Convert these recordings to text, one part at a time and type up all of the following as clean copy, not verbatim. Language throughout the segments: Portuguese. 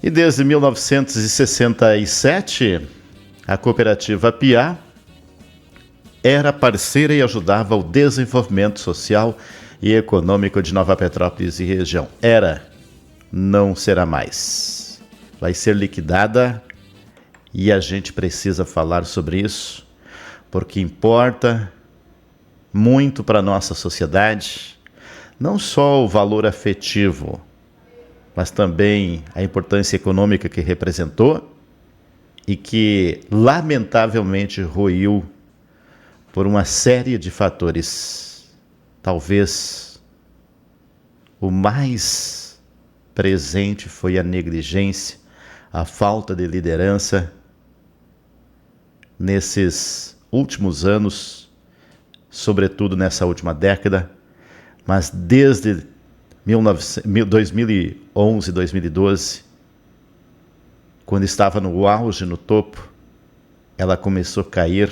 E desde 1967, a cooperativa Piá era parceira e ajudava o desenvolvimento social e econômico de Nova Petrópolis e região. Era, não será mais. Vai ser liquidada e a gente precisa falar sobre isso, porque importa muito para a nossa sociedade, não só o valor afetivo, mas também a importância econômica que representou e que, lamentavelmente, ruiu por uma série de fatores. Talvez o mais presente foi a negligência, a falta de liderança nesses últimos anos, sobretudo nessa última década, mas desde 2011, 2012, quando estava no auge, no topo, ela começou a cair,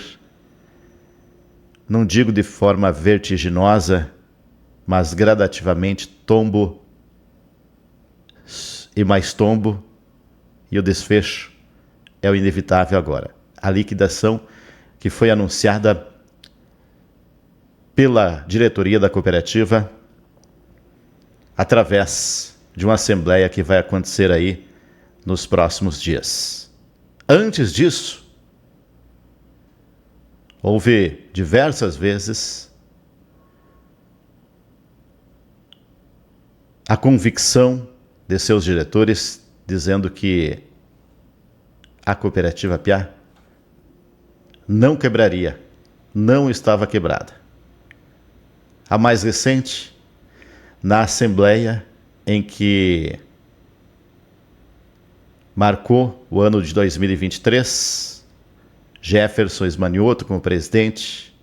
não digo de forma vertiginosa, mas gradativamente, tombo e mais tombo, e o desfecho é o inevitável agora. A liquidação que foi anunciada pela diretoria da cooperativa através de uma assembleia que vai acontecer aí nos próximos dias. Antes disso, houve diversas vezes a convicção de seus diretores dizendo que a cooperativa Piá não quebraria, não estava quebrada. A mais recente, na assembleia em que marcou o ano de 2023, Jefferson Esmanioto, como presidente,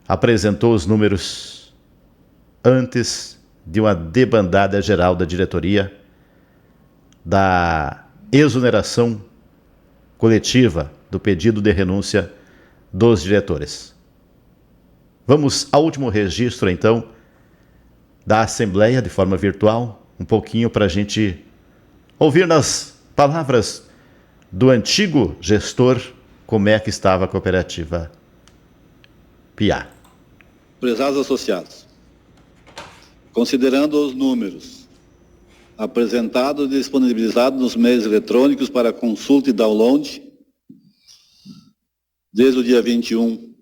apresentou os números antes de uma debandada geral da diretoria da exoneração coletiva do pedido de renúncia dos diretores. Vamos ao último registro, então, da Assembleia de forma virtual, um pouquinho para a gente ouvir nas palavras do antigo gestor como é que estava a cooperativa Piá. Prezados associados, considerando os números apresentados e disponibilizados nos meios eletrônicos para consulta e download, desde o dia 21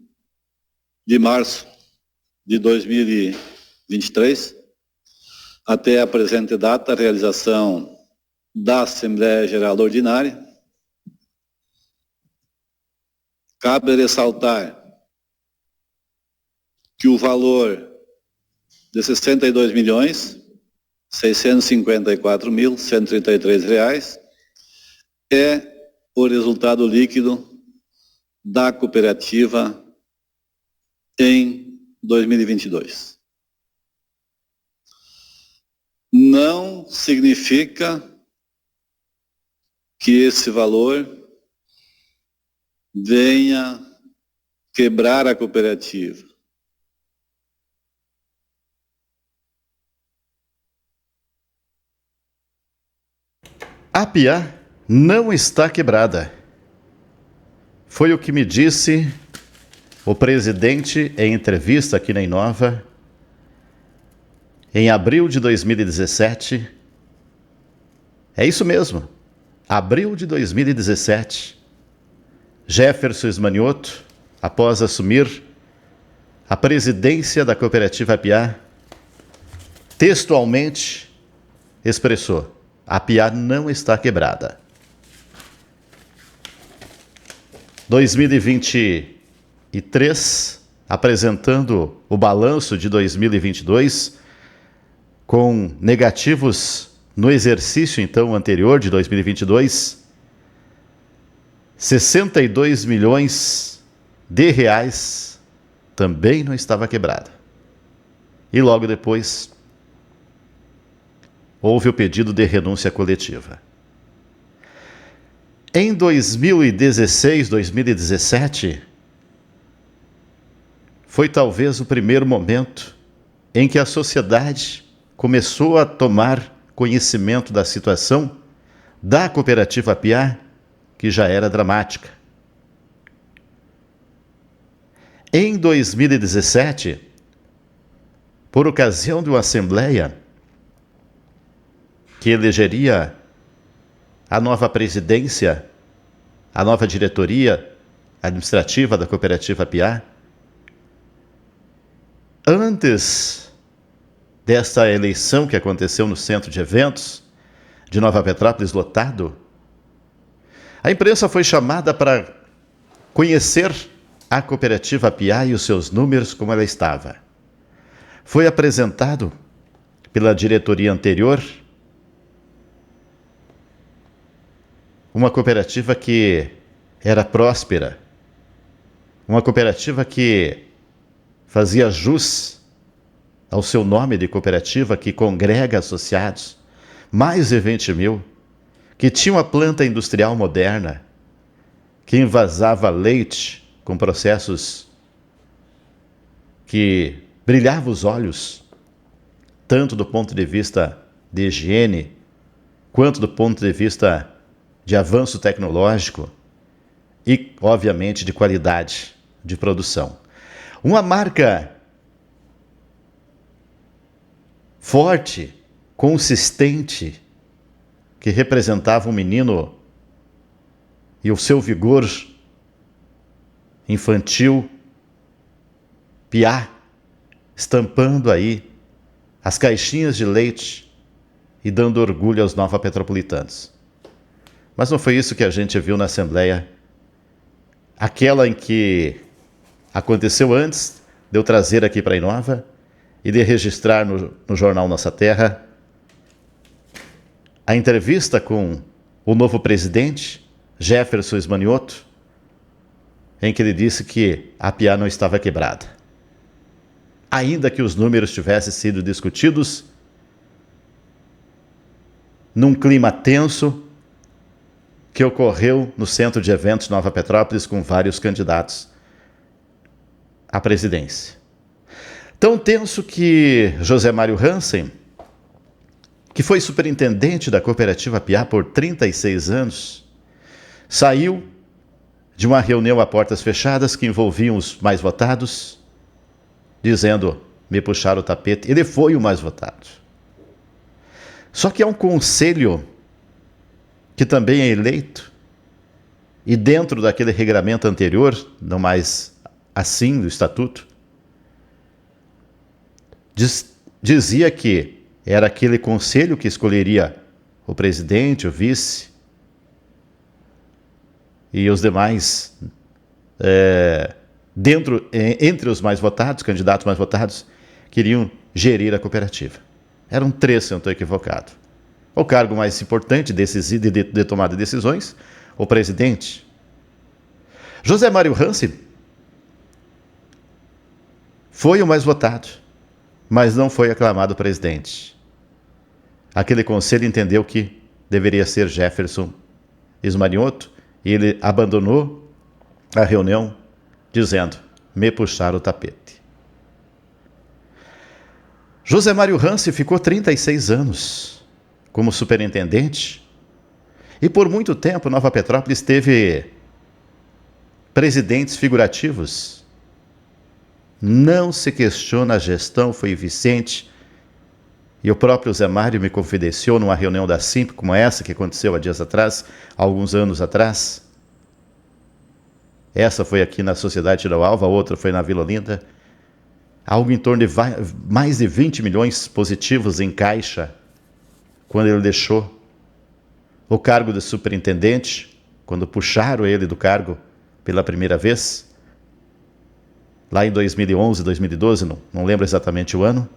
de março de 2023, até a presente data, a realização da Assembleia Geral Ordinária, cabe ressaltar que o valor de R$ 62.654.133 é o resultado líquido da cooperativa em 2022. Não significa que esse valor venha quebrar a cooperativa. A Piá não está quebrada. Foi o que me disse o presidente em entrevista aqui na Inova em abril de 2017. É isso mesmo, abril de 2017. Jefferson Esmanioto, após assumir a presidência da cooperativa Piá, textualmente expressou: a Piá não está quebrada. 2023, apresentando o balanço de 2022, com negativos no exercício, então, anterior de 2022, 62 milhões de reais também não estava quebrada. E logo depois, houve o pedido de renúncia coletiva. Em 2016, 2017, foi talvez o primeiro momento em que a sociedade começou a tomar conhecimento da situação da cooperativa Piá, que já era dramática. Em 2017, por ocasião de uma assembleia que elegeria a nova presidência, a nova diretoria administrativa da cooperativa Piá, antes dessa eleição que aconteceu no centro de eventos de Nova Petrópolis lotado, a imprensa foi chamada para conhecer a cooperativa Piá e os seus números, como ela estava. Foi apresentado pela diretoria anterior uma cooperativa que era próspera, uma cooperativa que fazia jus ao seu nome de cooperativa, que congrega associados, mais de 20 mil, que tinha uma planta industrial moderna, que envasava leite com processos que brilhavam os olhos, tanto do ponto de vista de higiene, quanto do ponto de vista de avanço tecnológico e, obviamente, de qualidade de produção. Uma marca forte, consistente, que representava um menino e o seu vigor infantil, Piá, estampando aí as caixinhas de leite e dando orgulho aos novapetropolitanos. Mas não foi isso que a gente viu na Assembleia, aquela em que aconteceu antes de eu trazer aqui para a Inova e de registrar no jornal Nossa Terra a entrevista com o novo presidente, Jefferson Ismanioto, em que ele disse que a Piá não estava quebrada. Ainda que os números tivessem sido discutidos num clima tenso que ocorreu no centro de eventos Nova Petrópolis com vários candidatos à presidência. Tão tenso que José Mário Hansen, que foi superintendente da cooperativa Piá por 36 anos, saiu de uma reunião a portas fechadas que envolviam os mais votados, dizendo, me puxaram o tapete. Ele foi o mais votado. Só que é um conselho que também é eleito, e dentro daquele regramento anterior, não mais assim do estatuto, dizia que era aquele conselho que escolheria o presidente, o vice e os demais, entre os mais votados, candidatos mais votados, queriam gerir a cooperativa. Eram 3, se eu não estou equivocado. O cargo mais importante de tomada de decisões, o presidente. José Mário Hansen foi o mais votado, mas não foi aclamado presidente. Aquele conselho entendeu que deveria ser Jefferson Ismanioto e ele abandonou a reunião dizendo, me puxaram o tapete. José Mário Hansen ficou 36 anos como superintendente e por muito tempo Nova Petrópolis teve presidentes figurativos. Não se questiona a gestão, foi eficiente. E o próprio Zé Mário me confidenciou numa reunião da Simp, como essa que aconteceu há dias atrás, há alguns anos atrás. Essa foi aqui na Sociedade Tiraualva, a outra foi na Vila Olinda. Algo em torno de mais de 20 milhões positivos em caixa, quando ele deixou o cargo de superintendente, quando puxaram ele do cargo pela primeira vez, lá em 2011, 2012, não lembro exatamente o ano,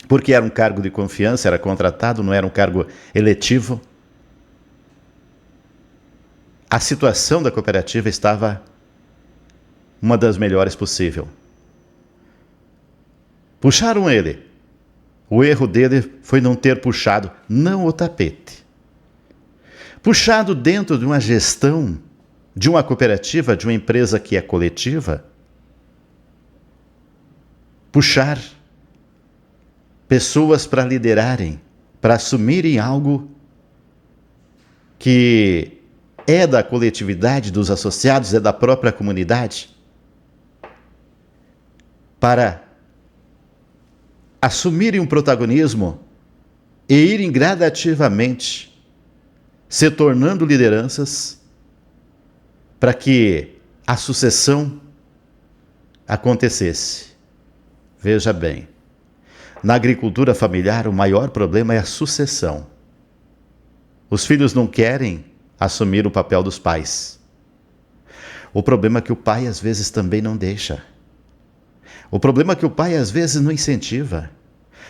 porque era um cargo de confiança, era contratado, não era um cargo eletivo. A situação da cooperativa estava uma das melhores possível. Puxaram ele. O erro dele foi não ter puxado, não o tapete. Puxado dentro de uma gestão, de uma cooperativa, de uma empresa que é coletiva. Puxar pessoas para liderarem, para assumirem algo que é da coletividade, dos associados, é da própria comunidade, para assumirem um protagonismo e irem gradativamente se tornando lideranças para que a sucessão acontecesse. Veja bem, na agricultura familiar o maior problema é a sucessão. Os filhos não querem assumir o papel dos pais. O problema é que o pai às vezes também não deixa. O problema é que o pai às vezes não incentiva.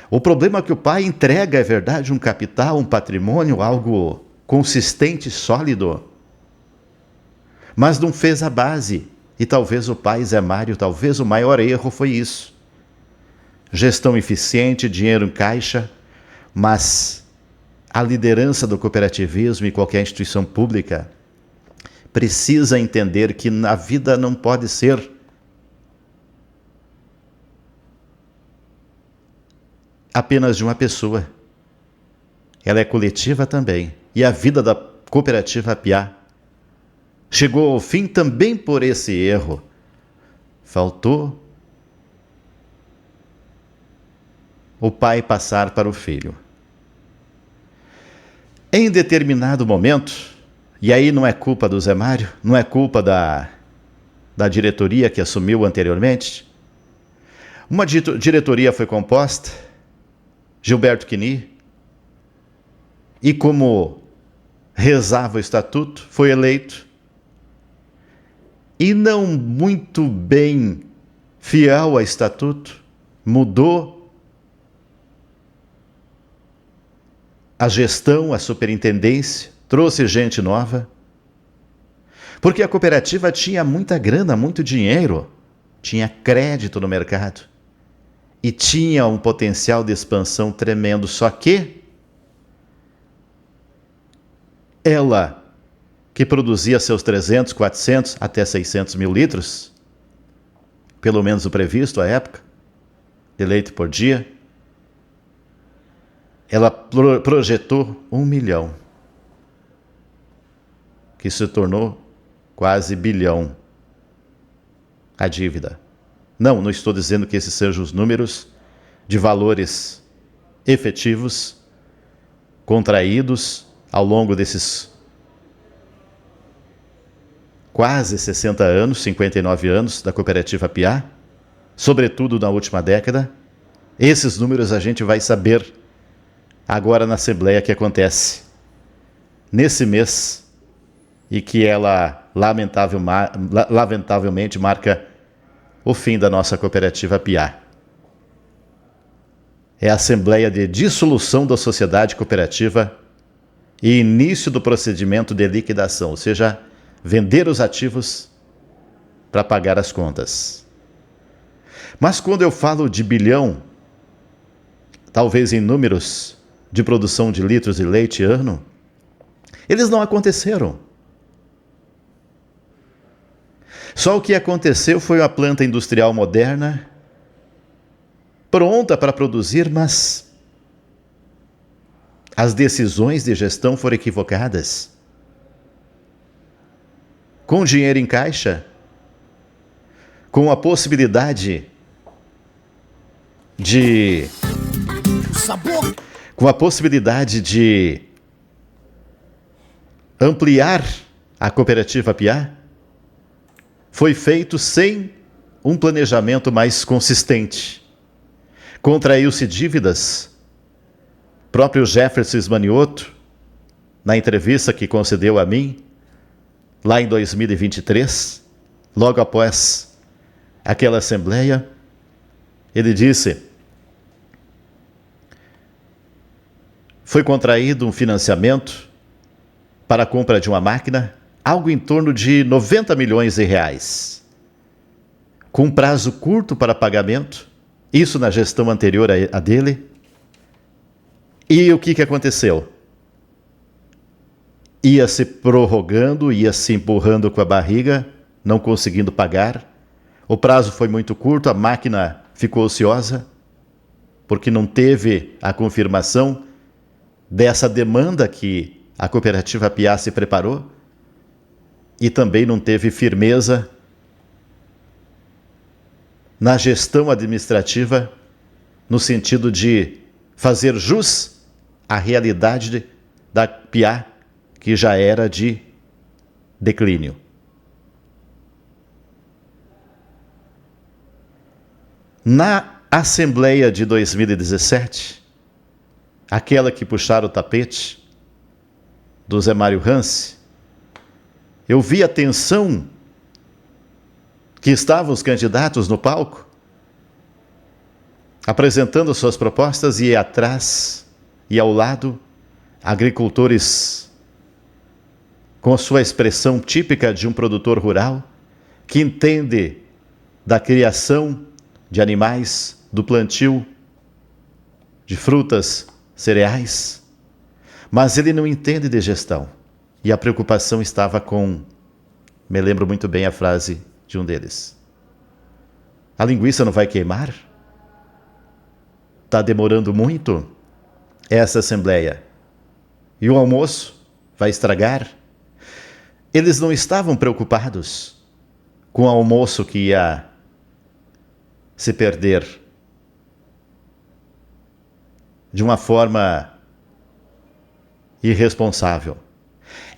O problema é que o pai entrega, é verdade, um capital, um patrimônio, algo consistente, sólido, mas não fez a base. E talvez o pai, Zé Mário, talvez o maior erro foi isso. Gestão eficiente, dinheiro em caixa, mas a liderança do cooperativismo e qualquer instituição pública precisa entender que a vida não pode ser apenas de uma pessoa. Ela é coletiva também. E a vida da cooperativa Apiá chegou ao fim também por esse erro. Faltou o pai passar para o filho. Em determinado momento, e aí não é culpa do Zé Mário, não é culpa da diretoria que assumiu anteriormente, uma diretoria foi composta, Gilberto Quini, e como rezava o estatuto, foi eleito, e não muito bem fiel ao estatuto, mudou a gestão, a superintendência, trouxe gente nova, porque a cooperativa tinha muita grana, muito dinheiro, tinha crédito no mercado e tinha um potencial de expansão tremendo, só que ela, que produzia seus 300, 400, até 600 mil litros, pelo menos o previsto à época, de leite por dia, ela projetou 1 milhão, que se tornou quase bilhão a dívida. Não estou dizendo que esses sejam os números de valores efetivos contraídos ao longo desses quase 60 anos, 59 anos da cooperativa Apiá, sobretudo na última década. Esses números a gente vai saber agora na assembleia que acontece nesse mês e que ela lamentavelmente marca o fim da nossa cooperativa Apiá. É a assembleia de dissolução da sociedade cooperativa e início do procedimento de liquidação, ou seja, vender os ativos para pagar as contas. Mas quando eu falo de bilhão, talvez em números de produção de litros de leite ano, eles não aconteceram. Só o que aconteceu foi uma planta industrial moderna, pronta para produzir, mas as decisões de gestão foram equivocadas. Com dinheiro em caixa, com a possibilidade de ampliar a cooperativa Apiá, foi feito sem um planejamento mais consistente. Contraiu-se dívidas. Próprio Jefferson Ismanioto, na entrevista que concedeu a mim, lá em 2023, logo após aquela assembleia, ele disse: foi contraído um financiamento para a compra de uma máquina, algo em torno de 90 milhões de reais, com prazo curto para pagamento, isso na gestão anterior a dele. E o que aconteceu? Ia se prorrogando, ia se empurrando com a barriga, não conseguindo pagar. O prazo foi muito curto, a máquina ficou ociosa, porque não teve a confirmação dessa demanda que a cooperativa Piá se preparou e também não teve firmeza na gestão administrativa, no sentido de fazer jus à realidade da Piá, que já era de declínio. Na Assembleia de 2017, aquela que puxaram o tapete do Zé Mário Rance, eu vi a tensão que estavam os candidatos no palco, apresentando suas propostas, e atrás e ao lado, agricultores com a sua expressão típica de um produtor rural, que entende da criação de animais, do plantio de frutas, cereais, mas ele não entende de gestão. E a preocupação estava com, me lembro muito bem a frase de um deles: a linguiça não vai queimar? Está demorando muito essa assembleia. E o almoço vai estragar? Eles não estavam preocupados com o almoço que ia se perder de uma forma irresponsável.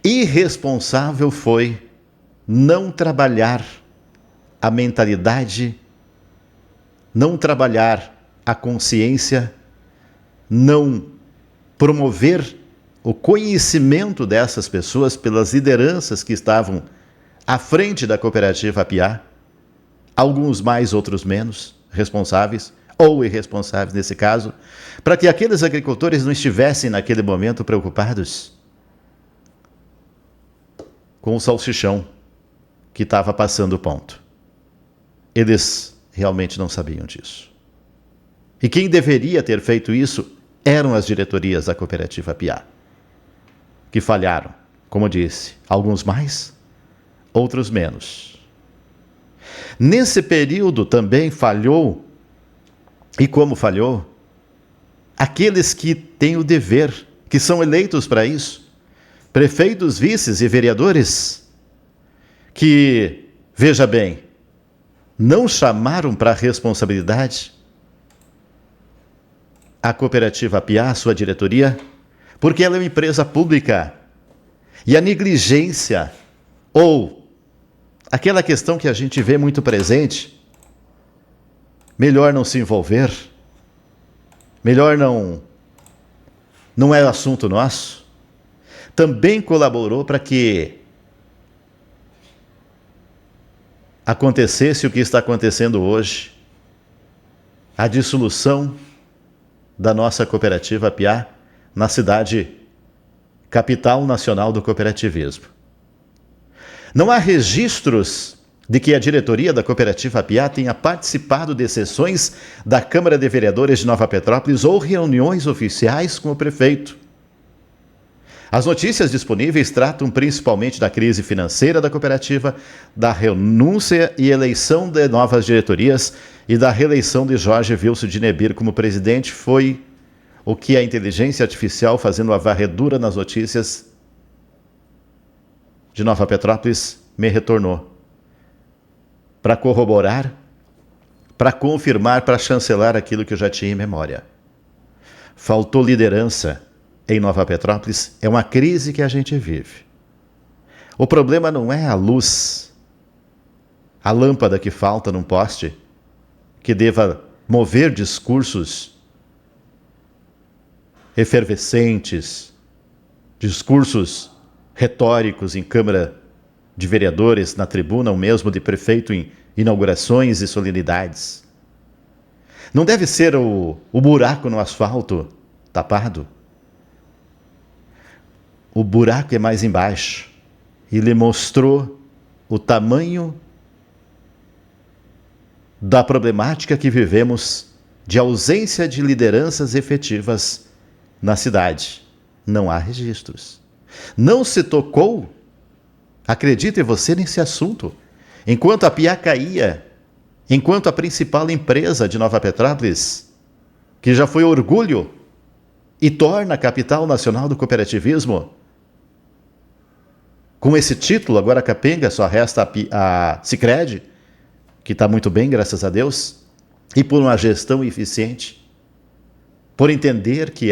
Irresponsável foi não trabalhar a mentalidade, não trabalhar a consciência, não promover o conhecimento dessas pessoas pelas lideranças que estavam à frente da cooperativa Piá, alguns mais, outros menos responsáveis, ou irresponsáveis nesse caso, para que aqueles agricultores não estivessem naquele momento preocupados com o salsichão que estava passando o ponto. Eles realmente não sabiam disso. E quem deveria ter feito isso eram as diretorias da cooperativa Piá, que falharam, como disse, alguns mais, outros menos. Nesse período também falhou, e como falhou, aqueles que têm o dever, que são eleitos para isso, prefeitos, vices e vereadores, que, veja bem, não chamaram para a responsabilidade a cooperativa Piá, sua diretoria, porque ela é uma empresa pública. E a negligência, ou aquela questão que a gente vê muito presente, melhor não se envolver, melhor não é assunto nosso, também colaborou para que acontecesse o que está acontecendo hoje, a dissolução da nossa cooperativa Piá na cidade capital nacional do cooperativismo. Não há registros de que a diretoria da cooperativa Piá tenha participado de sessões da Câmara de Vereadores de Nova Petrópolis ou reuniões oficiais com o prefeito. As notícias disponíveis tratam principalmente da crise financeira da cooperativa, da renúncia e eleição de novas diretorias e da reeleição de Jorge Wilson de Nebir como presidente. Foi o que a inteligência artificial, fazendo a varredura nas notícias de Nova Petrópolis, me retornou. Para corroborar, para confirmar, para chancelar aquilo que eu já tinha em memória. Faltou liderança em Nova Petrópolis, é uma crise que a gente vive. O problema não é a luz, a lâmpada que falta num poste, que deva mover discursos efervescentes, discursos retóricos em Câmara de Vereadores, na tribuna, ou mesmo de prefeito em inaugurações e solenidades. Não deve ser o buraco no asfalto tapado. O buraco é mais embaixo. Ele mostrou o tamanho da problemática que vivemos de ausência de lideranças efetivas na cidade. Não há registros. Não se tocou, acredite você, nesse assunto. Enquanto a Piá caía, enquanto a principal empresa de Nova Petrópolis, que já foi orgulho e torna a capital nacional do cooperativismo, com esse título, agora capenga, só resta a Sicredi, que está muito bem, graças a Deus, e por uma gestão eficiente, por entender que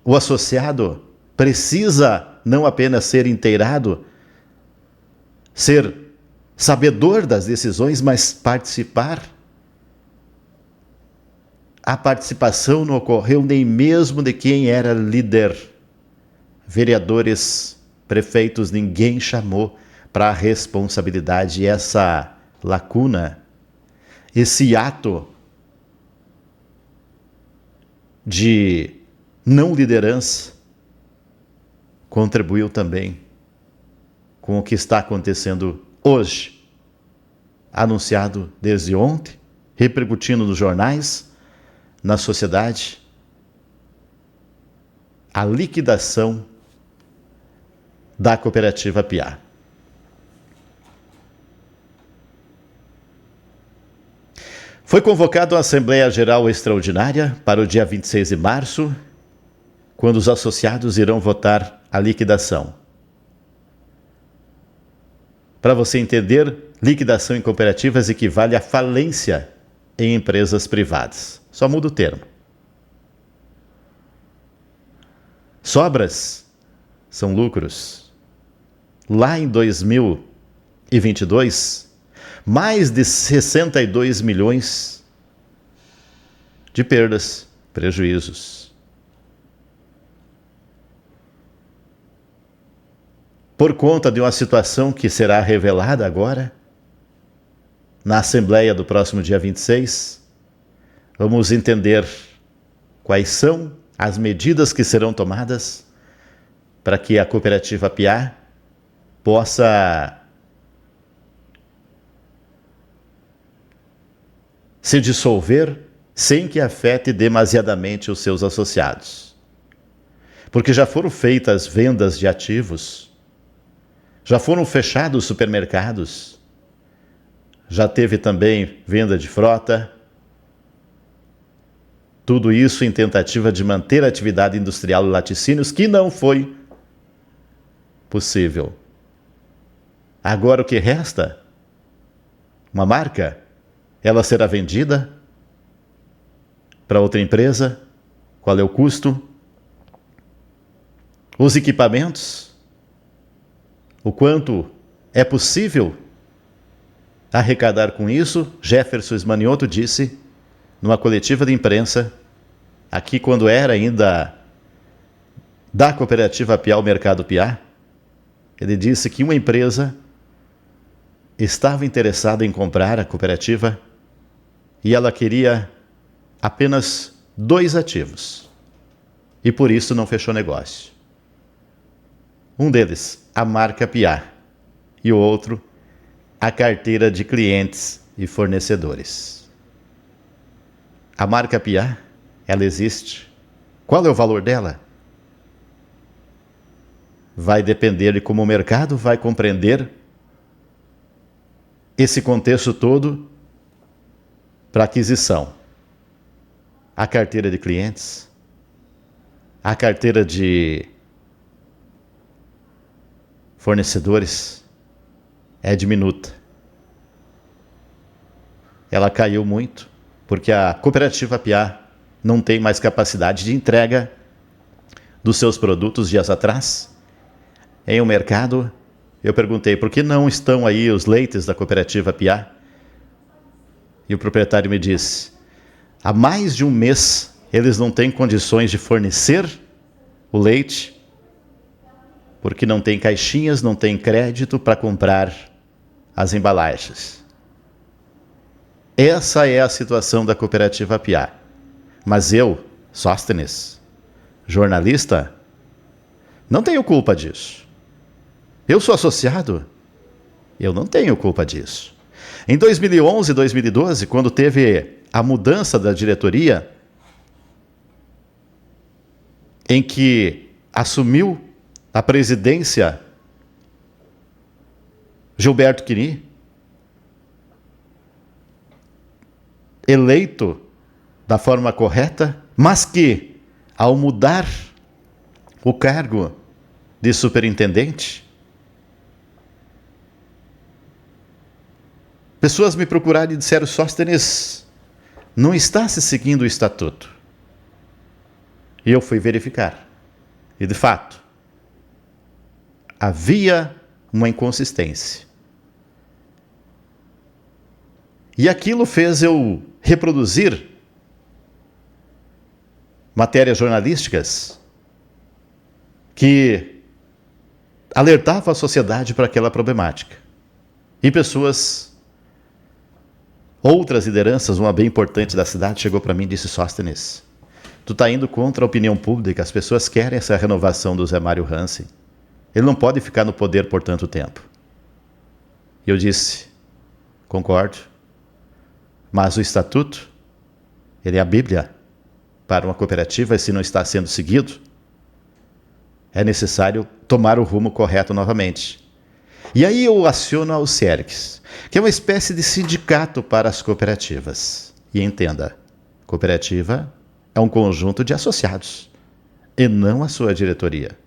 o associado precisa não apenas ser inteirado, ser sabedor das decisões, mas participar. A participação não ocorreu nem mesmo de quem era líder. Vereadores, prefeitos, ninguém chamou para a responsabilidade. Essa lacuna, esse ato de não liderança contribuiu também com o que está acontecendo hoje, anunciado desde ontem, repercutindo nos jornais, na sociedade, a liquidação da cooperativa Piá. Foi convocada uma Assembleia Geral Extraordinária para o dia 26 de março, quando os associados irão votar a liquidação. Para você entender, liquidação em cooperativas equivale à falência em empresas privadas. Só muda o termo. Sobras são lucros. Lá em 2022, mais de 62 milhões de perdas, prejuízos. Por conta de uma situação que será revelada agora, na Assembleia do próximo dia 26, vamos entender quais são as medidas que serão tomadas para que a cooperativa Piá possa se dissolver sem que afete demasiadamente os seus associados. Porque já foram feitas vendas de ativos, já foram fechados supermercados, já teve também venda de frota. Tudo isso em tentativa de manter a atividade industrial e laticínios, que não foi possível. Agora o que resta? Uma marca? Ela será vendida para outra empresa? Qual é o custo? Os equipamentos? O quanto é possível arrecadar com isso? Jefferson Smanioto disse numa coletiva de imprensa, aqui quando era ainda da cooperativa Piá, o Mercado Piá, ele disse que uma empresa estava interessada em comprar a cooperativa e ela queria apenas 2 ativos. E por isso não fechou negócio. Um deles, a marca Piá, e o outro, a carteira de clientes e fornecedores. A marca Piá, ela existe. Qual é o valor dela? Vai depender de como o mercado vai compreender esse contexto todo para aquisição. A carteira de clientes, a carteira de fornecedores é diminuta. Ela caiu muito, porque a cooperativa Piá não tem mais capacidade de entrega dos seus produtos dias atrás. Em um mercado, eu perguntei por que não estão aí os leites da cooperativa Piá? E o proprietário me disse, há mais de um mês eles não têm condições de fornecer o leite, porque não tem caixinhas, não tem crédito para comprar as embalagens. Essa é a situação da cooperativa Piá. Mas eu, Sóstenes, jornalista, não tenho culpa disso. Eu sou associado, eu não tenho culpa disso. Em 2011 e 2012, quando teve a mudança da diretoria, em que assumiu a presidência Gilberto Quini, eleito da forma correta, mas que, ao mudar o cargo, de superintendente. Pessoas me procuraram e disseram: Sóstenes, não está se seguindo o estatuto. E eu fui verificar. E de fato, havia uma inconsistência. E aquilo fez eu reproduzir matérias jornalísticas que alertavam a sociedade para aquela problemática. E pessoas, outras lideranças, uma bem importante da cidade, chegou para mim e disse: Sóstenes, tu está indo contra a opinião pública, as pessoas querem essa renovação do Zé Mário Hansen. Ele não pode ficar no poder por tanto tempo. E eu disse: concordo, mas o estatuto, ele é a Bíblia para uma cooperativa, e se não está sendo seguido, é necessário tomar o rumo correto novamente. E aí eu aciono a Alcergues, que é uma espécie de sindicato para as cooperativas. E entenda, cooperativa é um conjunto de associados, e não a sua diretoria.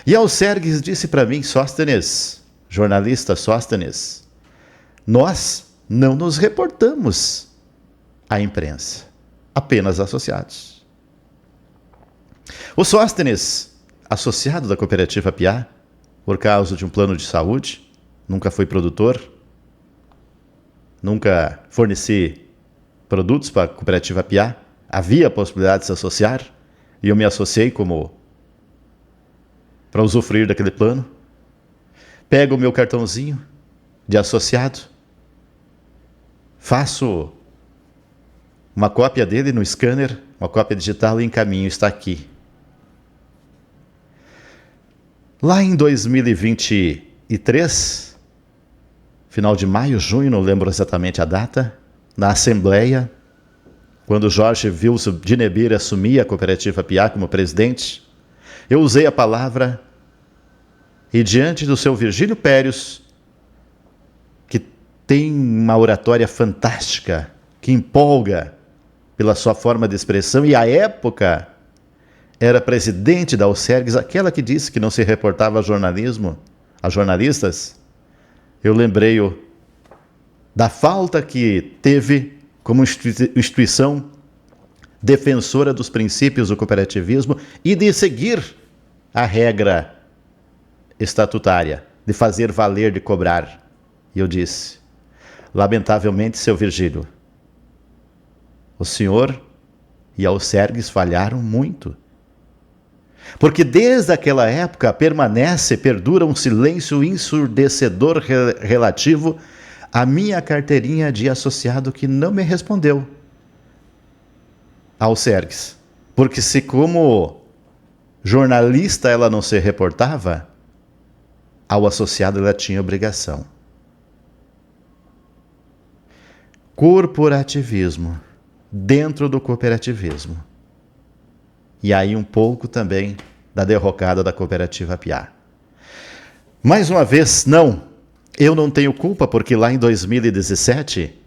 E a Alcergues disse para mim: Sóstenes, jornalista Sóstenes, nós não nos reportamos à imprensa, apenas associados. O Sóstenes, associado da cooperativa Piá, por causa de um plano de saúde, nunca fui produtor, nunca forneci produtos para a cooperativa Piá, havia a possibilidade de se associar, e eu me associei para usufruir daquele plano. Pego o meu cartãozinho de associado, faço uma cópia dele no scanner, uma cópia digital, e encaminho, está aqui. Lá em 2023, final de maio, junho, não lembro exatamente a data, na Assembleia, quando Jorge Wilson de Nebir assumia a cooperativa Piá como presidente, eu usei a palavra, e diante do seu Virgílio Pérez, que tem uma oratória fantástica, que empolga pela sua forma de expressão, e à época era presidente da Alcergues, aquela que disse que não se reportava a jornalistas, eu lembrei-o da falta que teve como instituição defensora dos princípios do cooperativismo e de seguir a regra estatutária, de fazer valer, de cobrar. E eu disse: lamentavelmente, seu Virgílio, o senhor e a Alcergues falharam muito. Porque desde aquela época perdura um silêncio ensurdecedor relativo à minha carteirinha de associado, que não me respondeu ao Alcergues. Porque se como jornalista ela não se reportava, ao associado ela tinha obrigação. Corporativismo dentro do cooperativismo. E aí um pouco também da derrocada da cooperativa Piá. Mais uma vez, não, eu não tenho culpa, porque lá em 2017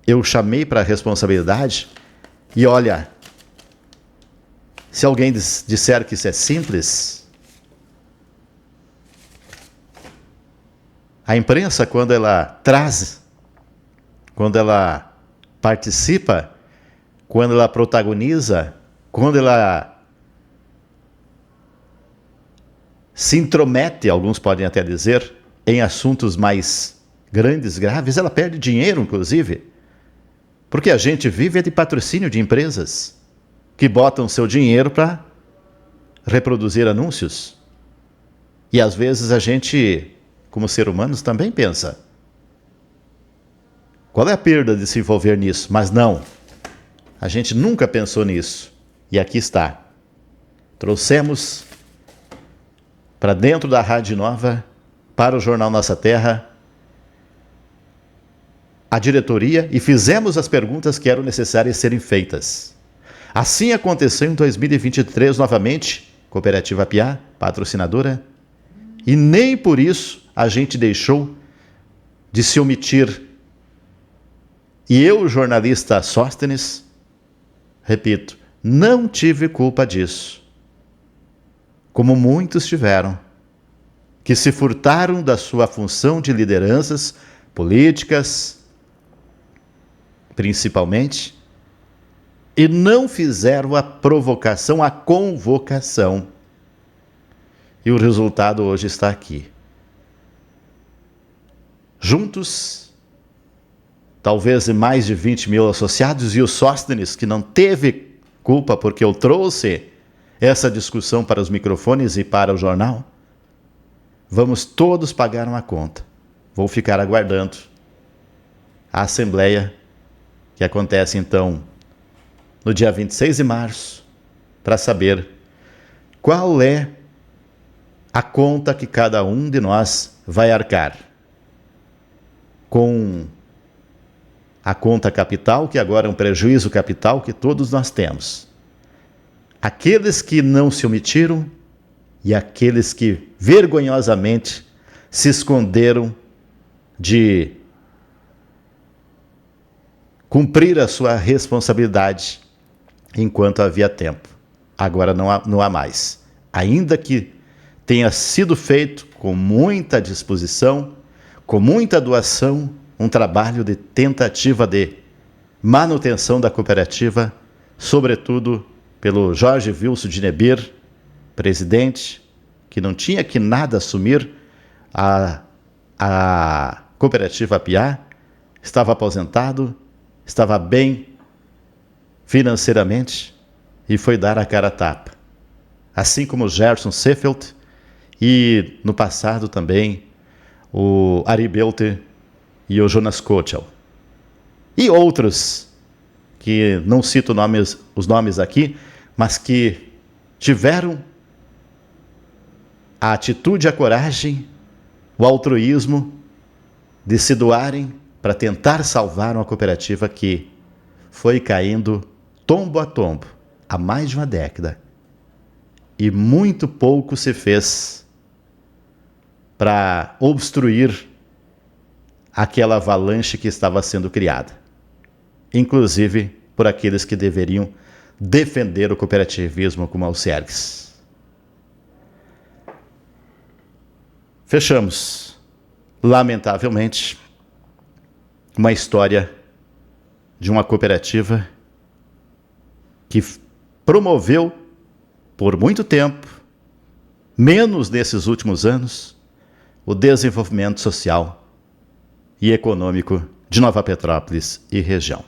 eu chamei para a responsabilidade, e olha, se alguém disser que isso é simples, a imprensa, quando ela traz, quando ela participa, quando ela protagoniza, quando ela se intromete, alguns podem até dizer, em assuntos mais grandes, graves, ela perde dinheiro, inclusive. Porque a gente vive de patrocínio de empresas que botam seu dinheiro para reproduzir anúncios. E às vezes a gente, como ser humanos, também pensa: qual é a perda de se envolver nisso? Mas não. A gente nunca pensou nisso. E aqui está. Trouxemos para dentro da Rádio Nova, para o Jornal Nossa Terra, a diretoria, e fizemos as perguntas que eram necessárias serem feitas. Assim aconteceu em 2023 novamente, Cooperativa Piá, patrocinadora, e nem por isso a gente deixou de se omitir. E eu, jornalista Sóstenes, repito, não tive culpa disso. como muitos tiveram, que se furtaram da sua função de lideranças políticas, principalmente, e não fizeram a provocação, a convocação. E o resultado hoje está aqui. Juntos, talvez mais de 20 mil associados, e o Sóstenes, que não teve culpa porque eu trouxe essa discussão para os microfones e para o jornal, vamos todos pagar uma conta. Vou ficar aguardando a assembleia, que acontece então no dia 26 de março, para saber qual é a conta que cada um de nós vai arcar. Com a conta capital, que agora é um prejuízo capital que todos nós temos. Aqueles que não se omitiram e aqueles que vergonhosamente se esconderam de cumprir a sua responsabilidade enquanto havia tempo. Agora não há mais. Ainda que tenha sido feito com muita disposição, com muita doação, um trabalho de tentativa de manutenção da cooperativa, sobretudo pelo Jorge Wilson de Nebir, presidente, que não tinha que nada assumir a cooperativa Apiá, estava aposentado, estava bem financeiramente e foi dar a cara a tapa. Assim como o Gerson Seefeld e, no passado também, o Ari Belter e o Jonas Kochel. E outros, que não cito os nomes aqui, mas que tiveram a atitude, a coragem, o altruísmo de se doarem para tentar salvar uma cooperativa que foi caindo tombo a tombo há mais de uma década. E muito pouco se fez para obstruir aquela avalanche que estava sendo criada, inclusive por aqueles que deveriam defender o cooperativismo como Alcergues. Fechamos, lamentavelmente, uma história de uma cooperativa que promoveu por muito tempo, menos nesses últimos anos, o desenvolvimento social e econômico de Nova Petrópolis e região.